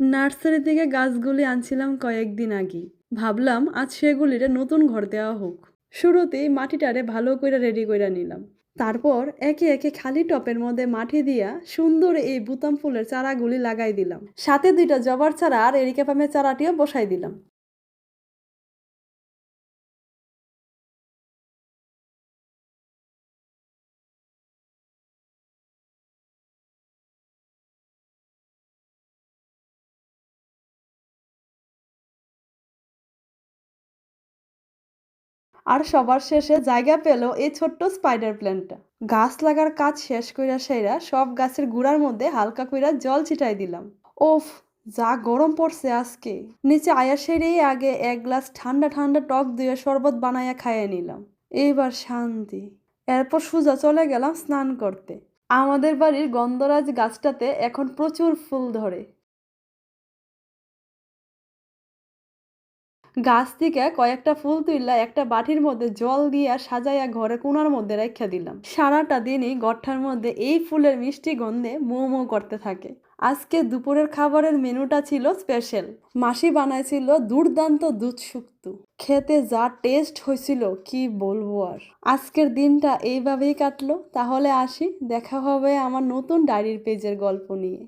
Nursery থেকে গাছগুলি আনছিলাম কয়েকদিন আগেই। ভাবলাম আজ সেগুলিরে নতুন ঘর দেওয়া হোক। শুরুতেই মাটিটারে ভালো করে রেডি করে নিলাম। তারপর একে একে খালি টপের মধ্যে মাটি দিয়া সুন্দর এই বুতাম ফুলের চারাগুলি লাগাই দিলাম, সাথে দুইটা জবার চারা আর এরিকা পামের চারাটিও বসাই দিলাম। আর সবার শেষে জায়গা পেল এই ছোট্ট স্পাইডার প্ল্যান্টটা। গাছ লাগার কাজ শেষ কইরা সেরা সব গাছের গুড়ার মধ্যে হালকা কইরা জল ছিটাই দিলাম। ওফ, যা গরম পড়ছে আজকে! নিচে আয়া সেরেই আগে এক গ্লাস ঠান্ডা ঠান্ডা টক দিয়ে শরবত বানাইয়া খাইয়ে নিলাম। এইবার শান্তি। এরপর সোজা চলে গেলাম স্নান করতে। আমাদের বাড়ির গন্ধরাজ গাছটাতে এখন প্রচুর ফুল ধরে। গাছ থেকে কয়েকটা ফুল তুইলা একটা বাটির মধ্যে জল দিয়া সাজাইয়া ঘরে কোণার মধ্যে রাইখা দিলাম। সারাটা দিনই ঘরটার মধ্যে এই ফুলের মিষ্টি গন্ধে মৌ মৌ করতে থাকে। আজকে দুপুরের খাবারের মেনুটা ছিল স্পেশাল। মাসি বানাইছিল দুর্দান্ত দুধ শুক্তো। খেতে যা টেস্ট হয়েছিল কি বলবো আর। আজকের দিনটা এইভাবেই কাটলো। তাহলে আসি, দেখা হবে আমার নতুন ডায়েরির পেজের গল্প নিয়ে।